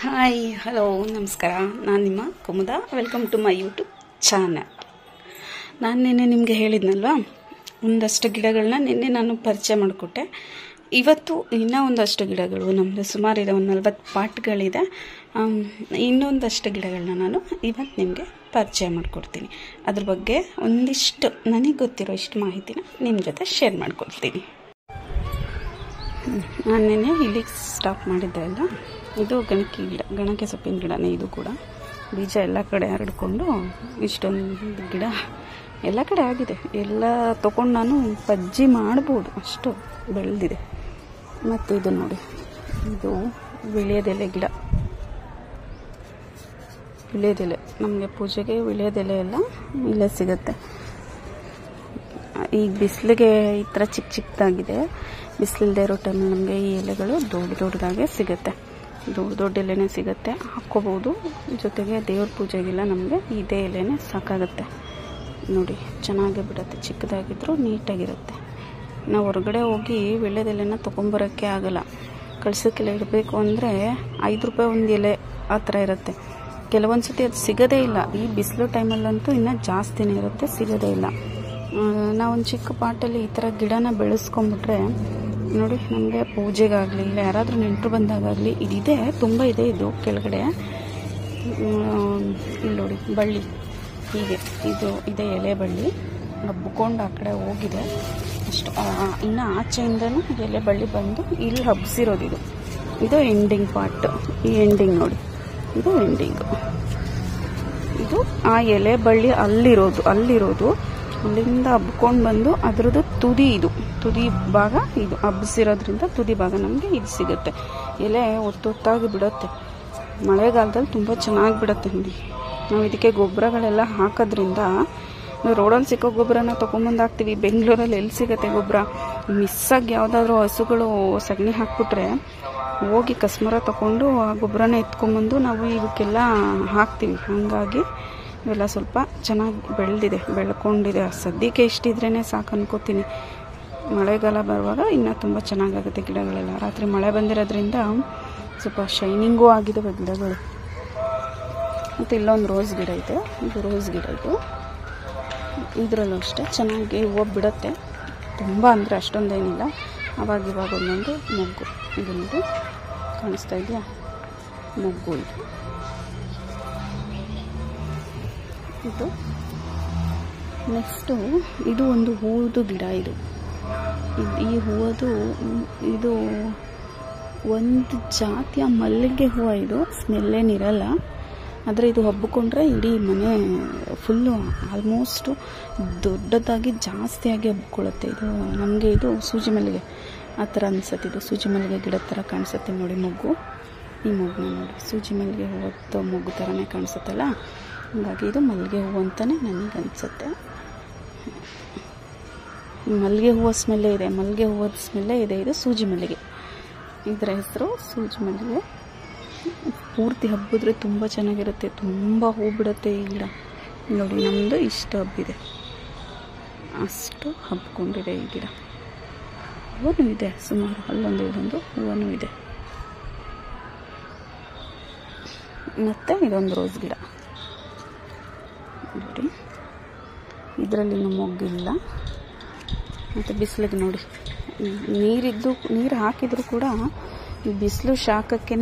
Hi hello ನಮಸ್ಕಾರ. ನಾನು ನಿಮ್ಮ Kumuda. Welcome to my YouTube channel. ನಾನು ನಿನ್ನೆ ನಿಮಗೆ ಹೇಳಿದ್ನಲ್ವಾ, ಒಂದಷ್ಟು ಗಿಡಗಳನ್ನ ನಿನ್ನೆ ನಾನು ಪರಿಚಯ ಮಾಡಿಕೊಟ್ಟೆ. ಇವತ್ತು ಇನ್ನೂ ಒಂದಷ್ಟು ಗಿಡಗಳು, ನಮ್ಮದು ಸುಮಾರಿದೆ, ಒಂದು 40 ಪಾಟ್ಗಳಿದೆ. ಇನ್ನೊಂದಷ್ಟು ಗಿಡಗಳನ್ನ ನಾನು ಇವತ್ತು ನಿಮಗೆ ಪರಿಚಯ ಮಾಡಿಕೊಡ್ತೀನಿ. ಅದ್ರ ಬಗ್ಗೆ ಒಂದಿಷ್ಟು ನನಗೆ ಗೊತ್ತಿರೋ ಇಷ್ಟು ಮಾಹಿತಿನ ನಿಮ್ಮ ಜೊತೆ ಶೇರ್ ಮಾಡ್ಕೊಡ್ತೀನಿ. ನಾನು ನಿನ್ನೆ ಇಲ್ಲಿಗೆ ಸ್ಟಾಪ್ ಮಾಡಿದ್ದೆ ಅಲ್ಲ, ಇದು ಗಣಕಿ ಗಿಡ, ಗಣಕೆ ಸೊಪ್ಪಿನ ಗಿಡನೇ. ಇದು ಕೂಡ ಬೀಜ ಎಲ್ಲ ಕಡೆ ಹರಡ್ಕೊಂಡು ಇಷ್ಟೊಂದು ಗಿಡ ಎಲ್ಲ ಕಡೆ ಆಗಿದೆ. ಎಲ್ಲ ತೊಗೊಂಡು ನಾನು ಬಜ್ಜಿ ಮಾಡ್ಬೋದು, ಅಷ್ಟು ಬೆಳೆದಿದೆ. ಮತ್ತು ಇದು ನೋಡಿ, ಇದು ವಿಳ್ಯದೆಲೆ ಗಿಡ. ವಿಳ್ಯದೆಲೆ ನಮಗೆ ಪೂಜೆಗೆ ವಿಳ್ಯದೆಲೆ ಎಲ್ಲ ಇಲ್ಲೇ ಸಿಗುತ್ತೆ. ಈಗ ಬಿಸಿಲಿಗೆ ಈ ಥರ ಚಿಕ್ಕ ಚಿಕ್ಕದಾಗಿದೆ. ಬಿಸಿಲಿಲ್ಲದೆ ಇರೋ ಟೈಮಲ್ಲಿ ನಮಗೆ ಈ ಎಲೆಗಳು ದೊಡ್ಡದಾಗೆ ಸಿಗುತ್ತೆ. ದೊಡ್ಡ ಎಲೆನೇ ಸಿಗುತ್ತೆ, ಹಾಕ್ಕೋಬೋದು. ಜೊತೆಗೆ ದೇವ್ರ ಪೂಜೆಗೆಲ್ಲ ನಮಗೆ ಇದೇ ಎಲೆನೇ ಸಾಕಾಗುತ್ತೆ. ನೋಡಿ, ಚೆನ್ನಾಗೇ ಬಿಡುತ್ತೆ. ಚಿಕ್ಕದಾಗಿದ್ರೂ ನೀಟಾಗಿರುತ್ತೆ. ನಾವು ಹೊರಗಡೆ ಹೋಗಿ ವಿಳ್ಯದೆಲೆನ ತೊಗೊಂಬರೋಕ್ಕೆ ಆಗಲ್ಲ. ಕಳ್ಸೋಕ್ಕೆಲ್ಲ ಇಡಬೇಕು ಅಂದರೆ 5 ರೂಪಾಯಿ ಒಂದು ಎಲೆ ಆ ಥರ ಇರುತ್ತೆ. ಕೆಲವೊಂದು ಸತಿ ಅದು ಸಿಗೋದೇ ಇಲ್ಲ. ಈ ಬಿಸಿಲು ಟೈಮಲ್ಲಂತೂ ಇನ್ನೂ ಜಾಸ್ತಿನೇ ಇರುತ್ತೆ, ಸಿಗೋದೇ ಇಲ್ಲ. ನಾವೊಂದು ಚಿಕ್ಕ ಪಾಟಲ್ಲಿ ಈ ಥರ ಗಿಡನ ಬೆಳೆಸ್ಕೊಂಡ್ಬಿಟ್ರೆ ನೋಡಿ, ನಮಗೆ ಪೂಜೆಗಾಗಲಿ ಇಲ್ಲ ಯಾರಾದರೂ ನೆಂಟರು ಬಂದಾಗಲಿ ಇದಿದೆ, ತುಂಬ ಇದೆ. ಇದು ಕೆಳಗಡೆ ಇಲ್ಲಿ ನೋಡಿ, ಬಳ್ಳಿ ಹೀಗೆ ಇದು ಇದೆ, ಎಲೆ ಬಳ್ಳಿ ಹಬ್ಕೊಂಡು ಆ ಕಡೆ ಹೋಗಿದೆ ಅಷ್ಟು. ಇನ್ನು ಆಚೆಯಿಂದನೂ ಎಲೆ ಬಳ್ಳಿ ಬಂದು ಇಲ್ಲಿ ಹಬ್ಸಿರೋದು. ಇದು ಎಂಡಿಂಗ್ ಪಾರ್ಟ್. ಈ ಎಂಡಿಂಗ್ ನೋಡಿ, ಇದು ಎಂಡಿಂಗು. ಇದು ಆ ಎಲೆ ಬಳ್ಳಿ ಅಲ್ಲಿರೋದು ಅಲ್ಲಿಂದ ಹಬ್ಕೊಂಡು ಬಂದು ಅದರದ್ದು ತುದಿ ಭಾಗ ಇದು ಹಬ್ಸಿರೋದ್ರಿಂದ ತುದಿ ಭಾಗ ನಮಗೆ ಇದು ಸಿಗುತ್ತೆ. ಎಲೆ ಒತ್ತೊತ್ತಾಗಿ ಬಿಡುತ್ತೆ. ಮಳೆಗಾಲದಲ್ಲಿ ತುಂಬ ಚೆನ್ನಾಗಿ ಬಿಡುತ್ತೆ ನೋಡಿ. ನಾವು ಇದಕ್ಕೆ ಗೊಬ್ಬರಗಳೆಲ್ಲ ಹಾಕೋದ್ರಿಂದ, ರೋಡಲ್ಲಿ ಸಿಕ್ಕೋ ಗೊಬ್ಬರನ ತೊಗೊಂಬಂದು ಹಾಕ್ತೀವಿ. ಬೆಂಗಳೂರಲ್ಲಿ ಎಲ್ಲಿ ಸಿಗುತ್ತೆ ಗೊಬ್ಬರ? ಮಿಸ್ಸಾಗಿ ಯಾವುದಾದ್ರೂ ಹಸುಗಳು ಸಗಣಿ ಹಾಕ್ಬಿಟ್ರೆ ಹೋಗಿ ಕಸ್ಮರ ತೊಗೊಂಡು ಆ ಗೊಬ್ಬರನ ಎತ್ಕೊಂಬಂದು ನಾವು ಇವಕ್ಕೆಲ್ಲ ಹಾಕ್ತೀವಿ. ಹಾಗಾಗಿ ಇವೆಲ್ಲ ಸ್ವಲ್ಪ ಚೆನ್ನಾಗಿ ಬೆಳ್ಕೊಂಡಿದೆ. ಸದ್ಯಕ್ಕೆ ಇಷ್ಟಿದ್ರೇ ಸಾಕು ಅನ್ಕೋತೀನಿ. ಮಳೆಗಾಲ ಬರುವಾಗ ಇನ್ನೂ ತುಂಬ ಚೆನ್ನಾಗಾಗುತ್ತೆ ಗಿಡಗಳೆಲ್ಲ. ರಾತ್ರಿ ಮಳೆ ಬಂದಿರೋದ್ರಿಂದ ಸ್ವಲ್ಪ ಶೈನಿಂಗೂ ಆಗಿದ್ದಾವೆ ಗಿಡಗಳು. ಮತ್ತು ಇಲ್ಲೊಂದು ರೋಸ್ ಗಿಡ ಇದೆ. ಇದು ರೋಸ್ ಗಿಡ. ಇದರಲ್ಲೂ ಅಷ್ಟೇ ಚೆನ್ನಾಗಿ ಹೂವು ಬಿಡುತ್ತೆ. ತುಂಬ ಅಂದರೆ ಅಷ್ಟೊಂದೇನಿಲ್ಲ. ಅವಾಗ ಒಂದೊಂದು ಮೊಗ್ಗು. ಇದು ನೋಡಿ, ಕಾಣಿಸ್ತಾ ಇದೆಯಾ? ಮೊಗ್ಗು ಇದು. ನೆಕ್ಸ್ಟು ಇದು ಒಂದು ಹೂವುದು ಗಿಡ. ಈ ಹೂವದು ಇದು ಒಂದು ಜಾತಿಯ ಮಲ್ಲಿಗೆ ಹೂವು. ಇದು ಸ್ಮೆಲ್ಲೇನಿರಲ್ಲ, ಆದರೆ ಇದು ಹಬ್ಬಿಕೊಂಡ್ರೆ ಇಡೀ ಮನೆ ಫುಲ್ಲು ಆಲ್ಮೋಸ್ಟು ದೊಡ್ಡದಾಗಿ ಜಾಸ್ತಿಯಾಗಿ ಹಬ್ಕೊಳ್ಳುತ್ತೆ. ಇದು ನಮಗೆ ಇದು ಸೂಜಿ ಮಲ್ಲಿಗೆ ಆ ಥರ ಅನಿಸುತ್ತೆ. ಇದು ಸೂಜಿ ಮಲ್ಲಿಗೆ ಗಿಡದ ಥರ ಕಾಣಿಸುತ್ತೆ ನೋಡಿ ಮೊಗ್ಗು. ಈ ಮೊಗ್ಗು ನೋಡಿ, ಸೂಜಿ ಮಲ್ಲಿಗೆ ಹೂವತ್ತು ಮೊಗ್ಗು ಥರನೇ ಕಾಣಿಸುತ್ತಲ್ಲ, ಹಾಗಾಗಿ ಇದು ಮಲ್ಲಿಗೆ ಹೂವು ಅಂತಲೇ ನನಗೆ ಅನಿಸುತ್ತೆ. ಮಲ್ಲಿಗೆ ಹೂವು ಸ್ಮೆಲ್ಲೇ ಇದೆ, ಮಲ್ಲಿಗೆ ಹೂವದ ಸ್ಮೆಲ್ಲೇ ಇದೆ. ಇದು ಸೂಜಿ ಮಲ್ಲಿಗೆ, ಇದರ ಹೆಸರು ಸೂಜಿ ಮಲ್ಲಿಗೆ. ಪೂರ್ತಿ ಹಬ್ಬಿದ್ರೆ ತುಂಬ ಚೆನ್ನಾಗಿರುತ್ತೆ, ತುಂಬ ಹೂ ಬಿಡುತ್ತೆ ಈ ಗಿಡ. ನೋಡಿ, ನಮ್ಮದು ಇಷ್ಟು ಹಬ್ಬಿದೆ, ಅಷ್ಟು ಹಬ್ಕೊಂಡಿದೆ ಈ ಗಿಡ. ಹೂವೂ ಇದೆ ಸುಮಾರು, ಅಲ್ಲೊಂದು ಹೂವೂ ಇದೆ. ಮತ್ತು ಇದೊಂದು ರೋಸ್ ಗಿಡ ನೋಡಿ, ಇದರಲ್ಲಿ ಮೊಗ್ಗಿಲ್ಲ. ಮತ್ತು ಬಿಸಿಲಿಗೆ ನೋಡಿ, ನೀರು ಹಾಕಿದರೂ ಕೂಡ ಬಿಸಿಲು ಶಾಖಕ್ಕೇ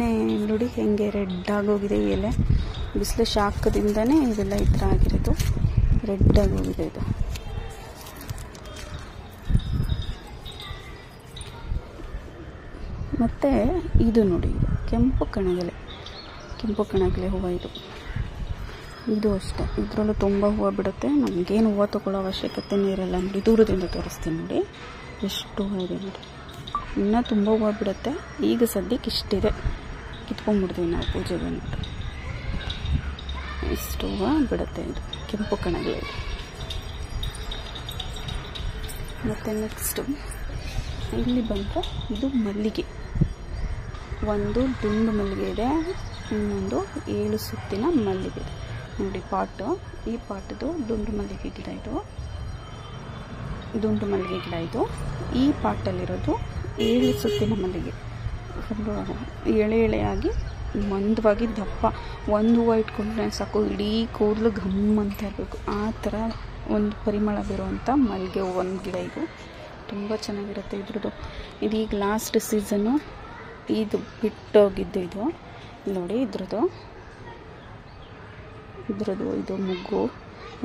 ನೋಡಿ ಹೆಂಗೆ ರೆಡ್ ಆಗೋಗಿದೆ ಈ ಎಲೆ. ಬಿಸಿಲು ಶಾಖದಿಂದನೇ ಇದೆಲ್ಲ ಈ ಥರ ಆಗಿರೋದು, ರೆಡ್ ಆಗೋಗಿದೆ ಇದು. ಮತ್ತು ಇದು ನೋಡಿ, ಕೆಂಪು ಕಣಗಿಲೆ ಹೂವು. ಇದು ಅಷ್ಟೇ, ಇದರಲ್ಲೂ ತುಂಬ ಹೂವು ಬಿಡುತ್ತೆ. ನಮಗೇನು ಹೂವು ತೊಗೊಳ್ಳೋ ಅವಶ್ಯಕತೆನೇ ಇರಲ್ಲ. ನೋಡಿ, ದೂರದಿಂದ ತೋರಿಸ್ತೀನಿ ನೋಡಿ, ಎಷ್ಟು ಹೂವು ಇದೆ ನೋಡಿ. ಇನ್ನೂ ತುಂಬ ಹೂವು ಬಿಡುತ್ತೆ. ಈಗ ಸದ್ಯಕ್ಕೆ ಇಷ್ಟಿದೆ, ಕಿತ್ಕೊಂಡ್ಬಿಡ್ತೀವಿ ನಾವು ಪೂಜೆಗೆ ಅಂದ್ಬಿಟ್ಟು. ಇಷ್ಟು ಹೂವು ಬಿಡುತ್ತೆ ಇದು ಕೆಂಪು ಕಣಗಿಲೆ. ಮತ್ತು ನೆಕ್ಸ್ಟು ಇಲ್ಲಿ ಬಂದರೆ ಇದು ಮಲ್ಲಿಗೆ. ಒಂದು ದುಂಡು ಮಲ್ಲಿಗೆ ಇದೆ, ಇನ್ನೊಂದು 7 ಸುತ್ತಿನ ಮಲ್ಲಿಗೆ ಇದೆ ನೋಡಿ. ಈ ಪಾಟದು ದುಂಡು ಮಲ್ಲಿಗೆ ಗಿಡ ಇದು. ಈ ಪಾಟಲ್ಲಿರೋದು 7 ಸುತ್ತಿನ ಮಲ್ಲಿಗೆ. ಫುಲ್ಲು ಎಳೆ ಎಳೆಯಾಗಿ ಮಂದವಾಗಿ ದಪ್ಪ. ಒಂದು ಹೂವು ಇಟ್ಕೊಂಡ್ರೆ ಸಾಕು ಇಡೀ ಕೂದಲು ಘಮ್ ಅಂತ ಇರಬೇಕು, ಆ ಥರ ಒಂದು ಪರಿಮಳ ಬರುವಂಥ ಮಲ್ಲಿಗೆ ಹೂವು ಒಂದು ಗಿಡ. ಇದು ತುಂಬ ಚೆನ್ನಾಗಿರುತ್ತೆ ಇದ್ರದ್ದು. ಇದೀಗ ಲಾಸ್ಟ್ ಸೀಸನ್ನು ಇದು ಬಿಟ್ಟೋಗಿದ್ದು. ಇದು ನೋಡಿ ಇದ್ರದ್ದು ಇದು ಮೊಗ್ಗು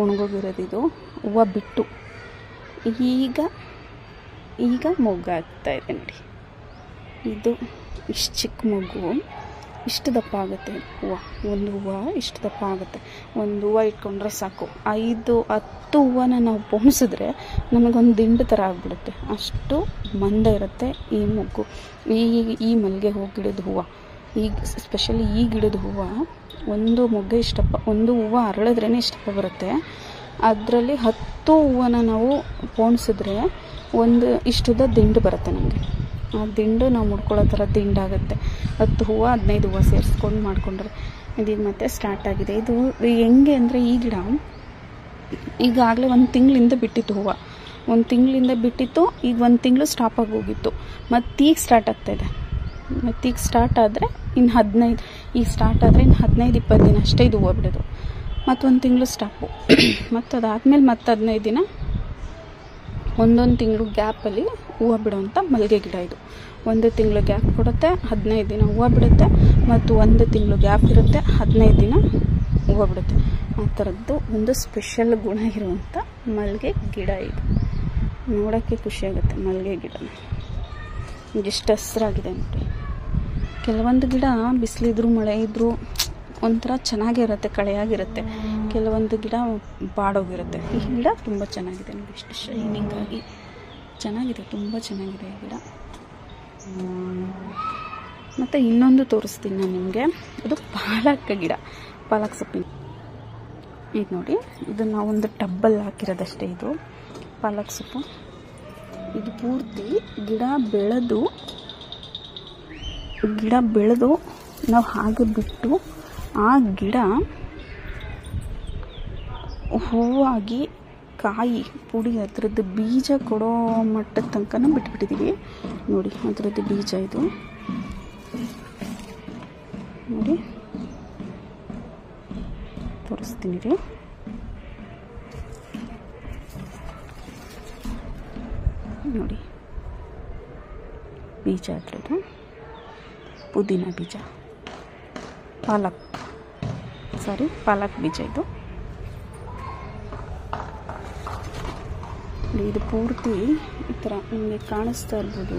ಒಣಗೋಗಿರೋದು. ಇದು ಹೂವು ಬಿಟ್ಟು ಈಗ ಮೊಗ್ಗಾಗ್ತಾ ಇದೆ ನೋಡಿ. ಇದು ಇಷ್ಟು ಚಿಕ್ಕ ಮೊಗ್ಗು ಇಷ್ಟು ದಪ್ಪ ಆಗುತ್ತೆ ಹೂವು. ಒಂದು ಹೂವು ಇಷ್ಟು ದಪ್ಪ ಆಗುತ್ತೆ. ಒಂದು ಹೂವು ಇಟ್ಕೊಂಡ್ರೆ ಸಾಕು 5-10 ಹೂವನ್ನ ನಾವು ಪೋಣಿಸಿದ್ರೆ ನಮಗೊಂದು ದಿಂಡು ಥರ ಆಗಿಬಿಡುತ್ತೆ, ಅಷ್ಟು ಮಂದ ಇರುತ್ತೆ ಈ ಮೊಗ್ಗು. ಈ ಮಲ್ಲಿಗೆ ಹೂ ಗಿಡದ ಹೂವು, ಈಗ ಸ್ಪೆಷಲಿ ಈ ಗಿಡದ ಹೂವು ಒಂದು ಮೊಗ್ಗೆ ಇಷ್ಟಪ್ಪ, ಒಂದು ಹೂವು ಅರಳಿದ್ರೇ ಇಷ್ಟಪ್ಪ ಬರುತ್ತೆ. ಅದರಲ್ಲಿ 10 ಹೂವನ್ನ ನಾವು ಪೋಣಿಸಿದ್ರೆ ಒಂದು ಇಷ್ಟುದ ದಿಂಡು ಬರುತ್ತೆ ನಮಗೆ. ಆ ದಿಂಡು ನಾವು ಮುಡ್ಕೊಳ್ಳೋ ಥರ ದಿಂಡಾಗುತ್ತೆ. 10 ಹೂವು 15 ಹೂವು ಸೇರಿಸ್ಕೊಂಡು ಮಾಡಿಕೊಂಡ್ರೆ. ಇದೀಗ ಮತ್ತೆ ಸ್ಟಾರ್ಟ್ ಆಗಿದೆ. ಇದು ಹೆಂಗೆ ಅಂದರೆ ಈ ಗಿಡ ಈಗಾಗಲೇ 1 ತಿಂಗಳಿಂದ ಬಿಟ್ಟಿತ್ತು ಹೂವು. 1 ತಿಂಗಳಿಂದ ಬಿಟ್ಟಿತ್ತು, ಈಗ 1 ತಿಂಗಳು ಸ್ಟಾಪ್ ಆಗಿ ಹೋಗಿತ್ತು. ಮತ್ತೀಗ ಸ್ಟಾರ್ಟ್ ಆಗ್ತಾಯಿದೆ. ಮತ್ತೀಗ ಸ್ಟಾರ್ಟ್ ಆದರೆ ಇನ್ನು 15, ಈಗ ಸ್ಟಾರ್ಟ್ ಆದರೆ ಇನ್ನು 15-20 ದಿನ ಅಷ್ಟೇ ಇದು ಹೂವು ಬಿಡೋದು. ಮತ್ತು 1 ತಿಂಗಳು ಸ್ಟಾಪು. ಮತ್ತು ಅದಾದಮೇಲೆ ಮತ್ತೆ 15 ದಿನ, 1 ತಿಂಗಳು ಗ್ಯಾಪಲ್ಲಿ ಹೂವು ಬಿಡುವಂಥ ಮಲ್ಲಿಗೆ ಗಿಡ ಇದು. 1 ತಿಂಗಳು ಗ್ಯಾಪ್ ಕೊಡುತ್ತೆ, 15 ದಿನ ಹೂವು ಬಿಡುತ್ತೆ. ಮತ್ತು 1 ತಿಂಗಳು ಗ್ಯಾಪ್ ಇರುತ್ತೆ, 15 ದಿನ ಹೂವು ಬಿಡುತ್ತೆ. ಆ ಥರದ್ದು ಒಂದು ಸ್ಪೆಷಲ್ ಗುಣ ಇರುವಂಥ ಮಲ್ಲಿಗೆ ಗಿಡ ಇದು. ನೋಡೋಕ್ಕೆ ಖುಷಿಯಾಗುತ್ತೆ ಮಲ್ಲಿಗೆ ಗಿಡನ. ಎಷ್ಟು ಹಸ್ರಾಗಿದೆ ನೋಡಿ. ಕೆಲವೊಂದು ಗಿಡ ಬಿಸಿಲಿದ್ರು ಮಳೆ ಇದ್ದರೂ ಒಂಥರ ಚೆನ್ನಾಗೇ ಇರುತ್ತೆ, ಕಳೆಯಾಗಿರುತ್ತೆ. ಕೆಲವೊಂದು ಗಿಡ ಬಾಡೋಗಿರುತ್ತೆ. ಈ ಗಿಡ ತುಂಬ ಚೆನ್ನಾಗಿದೆ ನೋಡಿ, ಇಷ್ಟು ಶೈನಿಂಗ್ ಆಗಿ ಚೆನ್ನಾಗಿದೆ, ತುಂಬ ಚೆನ್ನಾಗಿದೆ ಈ ಗಿಡ. ಮತ್ತು ಇನ್ನೊಂದು ತೋರಿಸ್ತೀನಿ ನಾನು ನಿಮಗೆ. ಅದು ಪಾಲಕ್ ಗಿಡ, ಪಾಲಕ್ ಸೊಪ್ಪಿನ. ಇದು ನೋಡಿ, ಇದು ನಾವೊಂದು ಟಬ್ಬಲ್ಲಿ ಹಾಕಿರೋದಷ್ಟೇ. ಇದು ಪಾಲಕ್ ಸೊಪ್ಪು. ಇದು ಪೂರ್ತಿ ಗಿಡ ಬೆಳೆದು ನಾವು ಹಾಗೆ ಬಿಟ್ಟು ಆ ಗಿಡ ಹೂವಾಗಿ ಕಾಯಿ ಪುಡಿ ಅದರದ್ದು ಬೀಜ ಕೊಡೋ ಮಟ್ಟದ ತನಕ ಬಿಟ್ಬಿಟ್ಟಿದ್ದೀವಿ ನೋಡಿ. ಅದರದ್ದು ಬೀಜ ಇದು ನೋಡಿ, ತೋರಿಸ್ತೀನಿ ರೀ. ನೋಡಿ ಬೀಜ ಅದರದ್ದು, ಪುದೀನ ಬೀಜ, ಪಾಲಕ್ ಬೀಜ ಇದು. ಇದು ಪೂರ್ತಿ ಈ ಥರ ನಿಮಗೆ ಕಾಣಿಸ್ತಾ ಇರ್ಬೋದು.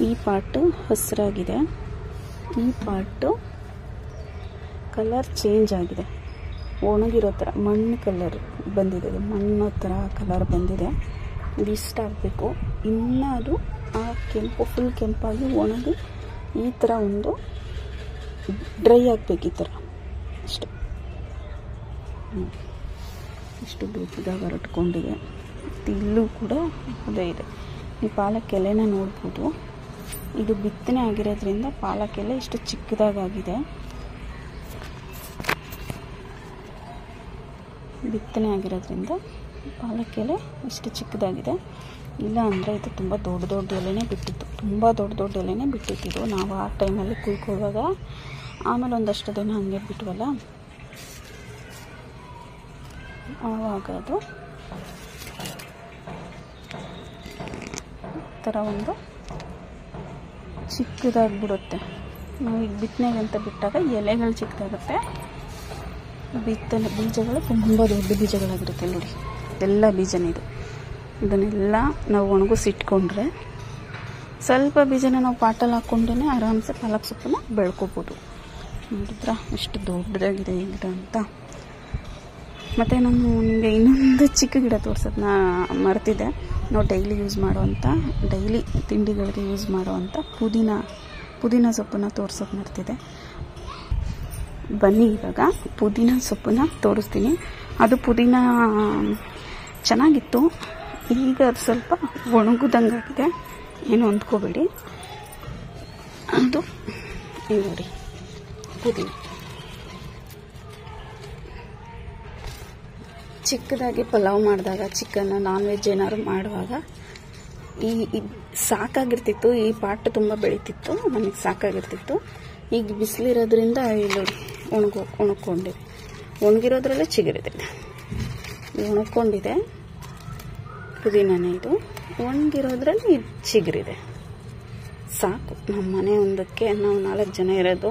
ಈ ಪಾರ್ಟು ಹಸಿರಾಗಿದೆ, ಈ ಪಾರ್ಟು ಕಲರ್ ಚೇಂಜ್ ಆಗಿದೆ, ಒಣಗಿರೋ ಥರ ಮಣ್ಣು ಕಲರ್ ಬಂದಿದೆ, ಮಣ್ಣು ಥರ ಕಲರ್ ಬಂದಿದೆ. ಇದು ಇಷ್ಟ ಆಗಬೇಕು. ಇನ್ನೂ ಅದು ಆ ಕೆಂಪು ಫುಲ್ ಕೆಂಪಾಗಿ ಒಣಗಿ ಈ ಥರ ಒಂದು ಡ್ರೈ ಆಗಬೇಕು, ಈ ಥರ ಅಷ್ಟೆ. ಇಷ್ಟು ದೊಡ್ಡದಾಗಿ ಹರಟ್ಕೊಂಡಿದೆ. ಇಲ್ಲೂ ಕೂಡ ಅದೇ ಇದೆ. ಈ ಪಾಲಕ್ ಎಲೆನ ನೋಡ್ಬೋದು. ಇದು ಬಿತ್ತನೆ ಆಗಿರೋದ್ರಿಂದ ಪಾಲಕ್ ಎಲೆ ಇಷ್ಟು ಚಿಕ್ಕದಾಗಿದೆ. ಬಿತ್ತನೆ ಆಗಿರೋದ್ರಿಂದ ಪಾಲಕ್ ಎಲೆ ಇಷ್ಟು ಚಿಕ್ಕದಾಗಿದೆ. ಇಲ್ಲ ಅಂದರೆ ಇದು ತುಂಬ ದೊಡ್ಡ ಎಲೆನೇ ಬಿಟ್ಟಿತ್ತು, ತುಂಬ ದೊಡ್ಡ ಎಲೆನೇ ಬಿಟ್ಟಿತ್ತು. ನಾವು ಆ ಟೈಮಲ್ಲಿ ಕುಯ್ಕೊಳ್ಳುವಾಗ ಆಮೇಲೆ ಒಂದಷ್ಟು ದಿನ ಹಂಗೆ ಬಿಟ್ವಲ್ಲ, ಆವಾಗ ಅದು ಥರ ಒಂದು ಚಿಕ್ಕದಾಗಿಬಿಡುತ್ತೆ. ನಾವು ಈಗ ಬಿತ್ತನೆಗೆ ಅಂತ ಬಿಟ್ಟಾಗ ಎಲೆಗಳು ಚಿಕ್ಕದಾಗುತ್ತೆ, ಬೀಜಗಳು ತುಂಬ ದೊಡ್ಡ ಬೀಜಗಳಾಗಿರುತ್ತೆ ನೋಡಿ. ಎಲ್ಲ ಬೀಜನೇ ಇದು. ಇದನ್ನೆಲ್ಲ ನಾವು ಒಣಗಿಸಿಟ್ಕೊಂಡ್ರೆ ಸ್ವಲ್ಪ ಬೀಜನ ನಾವು ಪಾಟಲ್ಲಿ ಹಾಕ್ಕೊಂಡೇ ಆರಾಮ್ಸೆ ಪಾಲಕ್ ಸೊಪ್ಪನ್ನ ಬೆಳ್ಕೊಬೋದು. ನೋಡಿದ್ರ ಎಷ್ಟು ದೊಡ್ಡದಾಗಿದೆ ಈ ಗಿಡ ಅಂತ. ಮತ್ತು ನಾನು ನಿಮಗೆ ಇನ್ನೊಂದು ಚಿಕ್ಕ ಗಿಡ ತೋರ್ಸೋದನ್ನ ಮರ್ತಿದ್ದೆ. ನಾವು ಡೈಲಿ ತಿಂಡಿಗಳಿಗೆ ಯೂಸ್ ಮಾಡುವಂಥ ಪುದೀನ ಸೊಪ್ಪನ್ನ ತೋರ್ಸೋದು ಮರ್ತಿದೆ. ಬನ್ನಿ ಇವಾಗ ಪುದೀನ ಸೊಪ್ಪನ್ನ ತೋರಿಸ್ತೀನಿ. ಅದು ಪುದೀನ ಚೆನ್ನಾಗಿತ್ತು, ಈಗ ಅದು ಸ್ವಲ್ಪ ಒಣಗುದಂಗಾಗಿದೆ, ಏನು ಅಂದ್ಕೋಬೇಡಿ. ಅದು ನೋಡಿ ಪುದೀನ ಚಿಕ್ಕದಾಗಿ ಪಲಾವ್ ಮಾಡಿದಾಗ, ಚಿಕನ್ ನಾನ್ ವೆಜ್ ಏನಾದ್ರು ಮಾಡುವಾಗ ಈ ಸಾಕಾಗಿರ್ತಿತ್ತು. ಈ ಪಾಟ್ ತುಂಬ ಬೆಳೀತಿತ್ತು, ನನಗೆ ಸಾಕಾಗಿರ್ತಿತ್ತು. ಈಗ ಬಿಸಿಲಿರೋದ್ರಿಂದ ಇಲ್ಲಿ ಒಣಕೊಂಡಿದೆ. ಒಣಗಿರೋದ್ರಲ್ಲೇ ಚಿಗುರಿದೆ. ಒಣಕೊಂಡಿದೆ ಪುದೀನನೇ. ಇದು ಒಣಗಿರೋದ್ರಲ್ಲಿ ಇದು ಚಿಗುರಿದೆ. ಸಾಕು. ನಮ್ಮ ಮನೆ ಒಂದಕ್ಕೆ ನಾವು 4 ಜನ ಇರೋದು.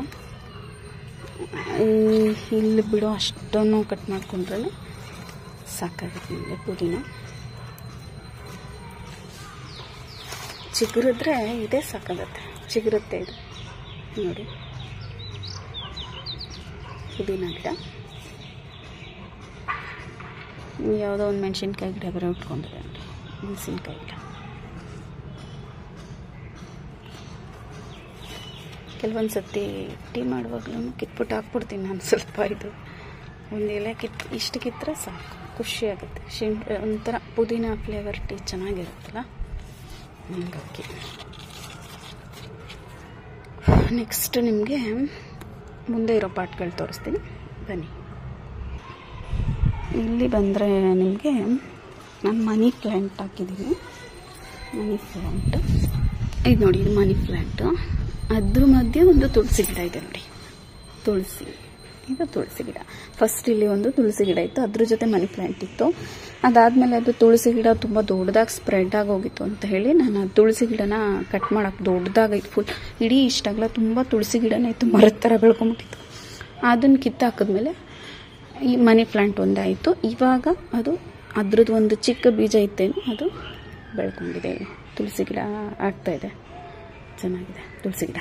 ಇಲ್ಲಿ ಬಿಡೋ ಅಷ್ಟನ್ನು ಕಟ್ ಮಾಡ್ಕೊಂಡ್ರೆ ಸಾಕಾಗುತ್ತೆ ನಮಗೆ ಪುದೀನ. ಚಿಗುರಿದ್ರೆ ಇದೇ ಸಾಕಾಗತ್ತೆ. ಚಿಗುರುತ್ತೆ ಇದು ನೋಡಿ, ಪುದೀನ ಗಿಡ. ಯಾವುದೋ ಒಂದು ಮೆಣಸಿನ್ಕಾಯಿ ಗಿಡ ಬೇರೆ ಉಟ್ಕೊಂಡಿದೆ ನೋಡಿ, ಮೆಣಸಿನ್ಕಾಯಿ ಗಿಡ. ಕೆಲವೊಂದು ಸತಿ ಟೀ ಮಾಡುವಾಗಲೂ ಕಿತ್ಬಿಟ್ಟು ಹಾಕ್ಬಿಡ್ತೀನಿ ನಾನು ಸ್ವಲ್ಪ. ಇದು ಒಂದು ಎಲೆ ಇಷ್ಟು ಕಿತ್ತರೆ ಸಾಕು, ಖುಷಿಯಾಗುತ್ತೆ. ಒಂಥರ ಪುದೀನ ಫ್ಲೇವರ್ ಟೀ ಚೆನ್ನಾಗಿರುತ್ತಲ್ಲ, ಹಂಗಾಗಿ. ನೆಕ್ಸ್ಟ್ ನಿಮಗೆ ಮುಂದೆ ಇರೋ ಪಾಟ್ಗಳು ತೋರಿಸ್ತೀನಿ ಬನ್ನಿ. ಇಲ್ಲಿ ಬಂದರೆ ನಿಮಗೆ ನಾನು ಮನಿ ಪ್ಲ್ಯಾಂಟ್ ಹಾಕಿದ್ದೀನಿ. ಮನಿ ಪ್ಲ್ಯಾಂಟ್ ಇದು ನೋಡಿ, ಇದು ಮನಿ ಪ್ಲ್ಯಾಂಟು. ಅದ್ರ ಮಧ್ಯೆ ಒಂದು ತುಳಸಿ ಗಿಡ ಇದೆ ನೋಡಿ, ತುಳಸಿ. ಇದು ತುಳಸಿ ಗಿಡ. ಫಸ್ಟ್ ಇಲ್ಲಿ ಒಂದು ತುಳಸಿ ಗಿಡ ಇತ್ತು, ಅದ್ರ ಜೊತೆ ಮನಿ ಪ್ಲ್ಯಾಂಟ್ ಇತ್ತು. ಅದಾದಮೇಲೆ ಅದು ತುಳಸಿ ಗಿಡ ತುಂಬ ದೊಡ್ಡದಾಗಿ ಸ್ಪ್ರೆಡ್ ಆಗೋಗಿತ್ತು ಅಂತ ಹೇಳಿ ನಾನು ಆ ತುಳಸಿ ಗಿಡನ ಕಟ್ ಮಾಡೋಕ್ಕೆ, ದೊಡ್ಡದಾಗಿತ್ತು ಫುಲ್, ಇಡೀ ಇಷ್ಟಾಗಲ್ಲ, ತುಂಬ ತುಳಸಿ ಗಿಡನೇ ಇತ್ತು, ಮರದ ಥರ ಬೆಳ್ಕೊಂಬಿಟ್ಟಿತ್ತು. ಅದನ್ನು ಕಿತ್ತಾಕಿದ್ಮೇಲೆ ಈ ಮನಿ ಪ್ಲ್ಯಾಂಟ್ ಒಂದಾಯಿತು. ಇವಾಗ ಅದು ಅದ್ರದ್ದು ಒಂದು ಚಿಕ್ಕ ಬೀಜ ಇತ್ತೇನು, ಅದು ಬೆಳ್ಕೊಂಡಿದೆ. ತುಳಸಿ ಗಿಡ ಆಗ್ತಾಯಿದೆ, ಚೆನ್ನಾಗಿದೆ ತುಳಸಿ ಗಿಡ.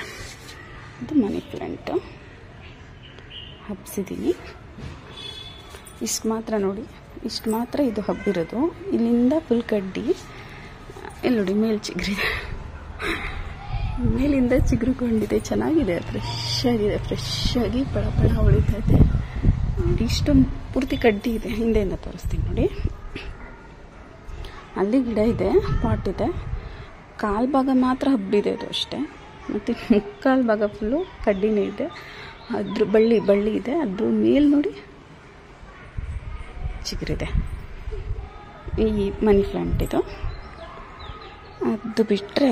ಇದು ಮನಿ ಪ್ಲ್ಯಾಂಟು ಹಬ್ಸಿದ್ದೀನಿ. ಇಷ್ಟು ಮಾತ್ರ ನೋಡಿ, ಇಷ್ಟು ಮಾತ್ರ ಇದು ಹಬ್ಬಿರೋದು. ಇಲ್ಲಿಂದ ಫುಲ್ ಕಡ್ಡಿ. ಇಲ್ಲಿ ನೋಡಿ ಮೇಲೆ ಚಿಗುರಿದೆ, ಮೇಲಿಂದ ಚಿಗುರುಕೊಂಡಿದೆ. ಚೆನ್ನಾಗಿದೆ, ಫ್ರೆಶ್ ಆಗಿದೆ, ಫ್ರೆಶ್ ಆಗಿ ಪಳ ಪಳ ಹೊಳಿತೈತೆ. ಇಷ್ಟು ಪೂರ್ತಿ ಕಡ್ಡಿ ಇದೆ. ಹಿಂದೆಯಿಂದ ತೋರಿಸ್ತೀನಿ ನೋಡಿ. ಅಲ್ಲಿ ಗಿಡ ಇದೆ, ಪಾಟ್ ಇದೆ. ಕಾಲು ಭಾಗ ಮಾತ್ರ ಹಬ್ಬಿದೆ ಅದು ಅಷ್ಟೇ, ಮತ್ತು ಮುಕ್ಕಾಲು ಭಾಗ ಫುಲ್ಲು ಕಡ್ಡಿನೇ ಇದೆ. ಅದ್ರ ಬಳ್ಳಿ ಇದೆ. ಅದ್ರ ಮೇಲೆ ನೋಡಿ ಚಿಗುರಿದೆ. ಈ ಮನಿ ಪ್ಲ್ಯಾಂಟ್ ಇದು. ಅದು ಬಿಟ್ಟರೆ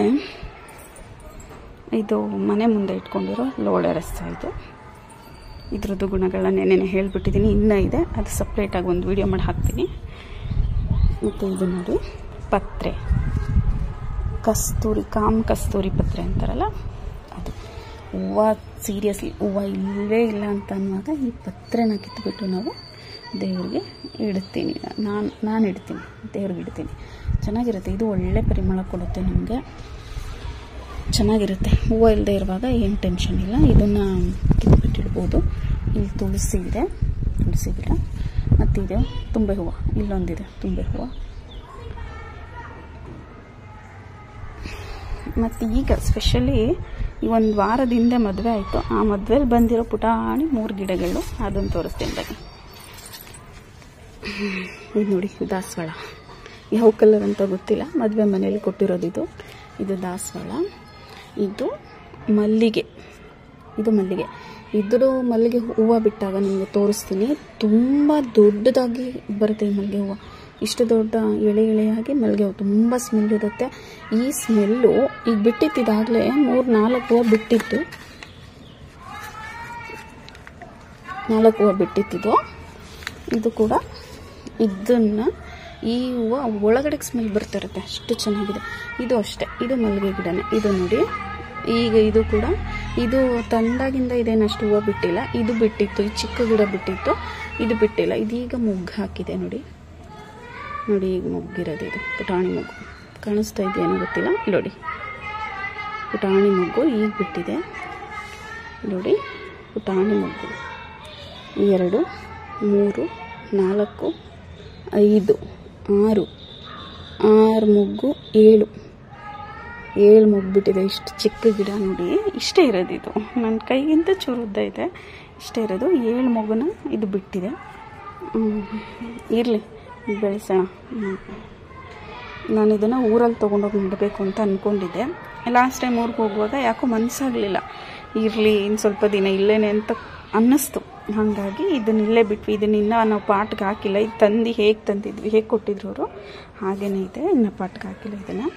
ಇದು ಮನೆ ಮುಂದೆ ಇಟ್ಕೊಂಡಿರೋ ಲೋಳೆ ರಸ. ಇದು ಇದ್ರದ್ದು ಗುಣಗಳನ್ನ ನೆನೆ ಹೇಳಿಬಿಟ್ಟಿದ್ದೀನಿ, ಇನ್ನೂ ಇದೆ, ಅದು ಸಪ್ರೇಟಾಗಿ ಒಂದು ವಿಡಿಯೋ ಮಾಡಿ ಹಾಕ್ತೀನಿ. ಮತ್ತು ಇದು ನೋಡಿ ಪತ್ರೆ, ಕಸ್ತೂರಿ ಪತ್ರೆ ಅಂತಾರಲ್ಲ ಅದು. ಹೂವು ಸೀರಿಯಸ್ಲಿ ಹೂವು ಇಲ್ಲವೇ ಇಲ್ಲ ಅಂತ ಅನ್ನುವಾಗ ಈ ಪತ್ರೆನ ಕಿತ್ಬಿಟ್ಟು ನಾವು ದೇವ್ರಿಗೆ ಇಡ್ತೀನಿ. ನಾನು ಇಡ್ತೀನಿ, ದೇವ್ರಿಗೆ ಇಡ್ತೀನಿ. ಚೆನ್ನಾಗಿರುತ್ತೆ. ಇದು ಒಳ್ಳೆ ಪರಿಮಳ ಕೊಡುತ್ತೆ ನಮಗೆ, ಚೆನ್ನಾಗಿರುತ್ತೆ. ಹೂವು ಇಲ್ಲದೆ ಇರುವಾಗ ಏನು ಟೆನ್ಷನ್ ಇಲ್ಲ. ಇದನ್ನು ಕಿತ್ಬಿಟ್ಟಿಡ್ಬೋದು. ಇಲ್ಲಿ ತುಳಸಿ ಇದೆ, ತುಳಸಿ ಗಿಡ. ಮತ್ತಿದೆ ತುಂಬೆ ಹೂವು, ಇಲ್ಲೊಂದಿದೆ ತುಂಬೆ ಹೂವು. ಮತ್ತು ಈಗ ಸ್ಪೆಷಲಿ ಈ ಒಂದು ವಾರದ ಹಿಂದೆ ಮದುವೆ ಆಯಿತು. ಆ ಮದುವೆಲಿ ಬಂದಿರೋ ಪುಟಾಣಿ 3 ಗಿಡಗಳು, ಅದನ್ನು ತೋರಿಸ್ತೀನಿ ಬನ್ನಿ. ಇದು ನೋಡಿ ದಾಸವಾಳ. ಯಾವ ಕಲರ್ ಅಂತ ಗೊತ್ತಿಲ್ಲ, ಮದುವೆ ಮನೆಯಲ್ಲಿ ಕೊಟ್ಟಿರೋದು ಇದು ದಾಸವಾಳ. ಇದು ಮಲ್ಲಿಗೆ, ಇದ್ರ ಮಲ್ಲಿಗೆ ಹೂವು ಬಿಟ್ಟಾಗ ನಿಮಗೆ ತೋರಿಸ್ತೀನಿ. ತುಂಬ ದೊಡ್ಡದಾಗಿ ಬರುತ್ತೆ ಈ ಮಲ್ಲಿಗೆ ಹೂವು. ಇಷ್ಟು ದೊಡ್ಡ ಎಳೆಯಾಗಿ ಮಲ್ಲಿಗೆ ಹೂವು ತುಂಬ ಸ್ಮೆಲ್ ಇರುತ್ತೆ. ಈ ಸ್ಮೆಲ್ಲು ಈಗ ಬಿಟ್ಟಿದ್ದಾಗಲೇ 3-4 ಹೂವು ಬಿಟ್ಟಿತ್ತು. 4 ಹೂವು ಬಿಟ್ಟಿದ್ದು. ಇದು ಕೂಡ ಇದನ್ನು, ಈ ಹೂವು ಒಳಗಡೆಗೆ ಸ್ಮೆಲ್ ಬರ್ತಿರುತ್ತೆ, ಅಷ್ಟು ಚೆನ್ನಾಗಿದೆ. ಇದು ಅಷ್ಟೇ, ಇದು ಮಲ್ಲಿಗೆ ಗಿಡನೇ. ಇದು ನೋಡಿ, ಈಗ ಇದು ಕೂಡ ಇದು ತಂದಾಗಿಂದ ಇದೇನಷ್ಟು ಹೂವು ಬಿಟ್ಟಿಲ್ಲ. ಇದು ಬಿಟ್ಟಿತ್ತು, ಈ ಚಿಕ್ಕ ಗಿಡ ಬಿಟ್ಟಿತ್ತು, ಇದು ಬಿಟ್ಟಿಲ್ಲ. ಇದೀಗ ಮೊಗ್ಗು ಹಾಕಿದೆ ನೋಡಿ. ಈಗ ಮೊಗ್ಗಿರೋದು ಇದು ಪುಟಾಣಿ ಮೊಗ್ಗು. ಕಾಣಿಸ್ತಾ ಇದೆಯೇನೋ ಗೊತ್ತಿಲ್ಲ, ನೋಡಿ ಪುಟಾಣಿ ಮೊಗ್ಗು ಈಗ ಬಿಟ್ಟಿದೆ ನೋಡಿ. ಪುಟಾಣಿ ಮೊಗ್ಗು 2, 3, 4, 5, 6 ಮೊಗ್ಗು, 7 ಮೊಗ್ಗು ಬಿಟ್ಟಿದೆ. ಇಷ್ಟು ಚಿಕ್ಕ ಗಿಡ ನೋಡಿ, ಇಷ್ಟೇ ಇರೋದು ಇದು. ನನ್ನ ಕೈಗಿಂತ ಚೂರು ಉದ್ದ ಇದೆ, ಇಷ್ಟೇ ಇರೋದು. 7 ಮೊಗ್ಗುನ ಇದು ಬಿಟ್ಟಿದೆ. ಇರಲಿ, ಬೆಳೆಸೋಣ. ನಾನು ಇದನ್ನು ಊರಲ್ಲಿ ತೊಗೊಂಡೋಗಿ ನೆಡಬೇಕು ಅಂತ ಅಂದ್ಕೊಂಡಿದ್ದೆ. ಲಾಸ್ಟ್ ಟೈಮ್ ಊರಿಗೆ ಹೋಗುವಾಗ ಯಾಕೋ ಮನಸ್ಸಾಗಲಿಲ್ಲ, ಇರಲಿ ಇನ್ನು ಸ್ವಲ್ಪ ದಿನ ಇಲ್ಲೇನೆ ಅಂತ ಅನ್ನಿಸ್ತು. ಹಾಗಾಗಿ ಇದನ್ನ ಇಲ್ಲೇ ಬಿಟ್ವಿ. ಇದನ್ನ ನಾವು ಪಾಟ್ಗೆ ಹಾಕಿಲ್ಲ. ಇದು ತಂದು ಹೇಗೆ ಕೊಟ್ಟಿದ್ರು ಅವರು, ಹಾಗೇ ಇದೆ. ಇನ್ನು ಪಾಟ್ಗೆ ಹಾಕಿಲ್ಲ ಇದನ್ನು.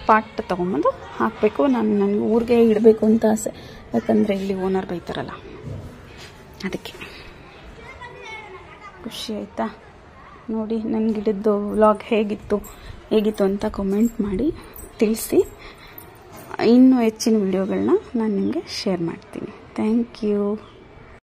ಪಾಟ್ ತೊಗೊಂಬಂದು ಹಾಕಬೇಕು. ನನಗೆ ಊರಿಗೆ ಇಡಬೇಕು ಅಂತ ಆಸೆ, ಯಾಕಂದರೆ ಇಲ್ಲಿ ಓನರ್ ಬೈತಾರಲ್ಲ, ಅದಕ್ಕೆ. ಖುಷಿ ಆಯಿತಾ ನೋಡಿ. ನನ್ನ ಗಿಡದ್ದು ವ್ಲಾಗ್ ಹೇಗಿತ್ತು ಅಂತ ಕಮೆಂಟ್ ಮಾಡಿ ತಿಳಿಸಿ. ಇನ್ನೂ ಹೆಚ್ಚಿನ ವಿಡಿಯೋಗಳನ್ನ ನಾನು ನಿಮಗೆ ಶೇರ್ ಮಾಡ್ತೀನಿ. Thank you.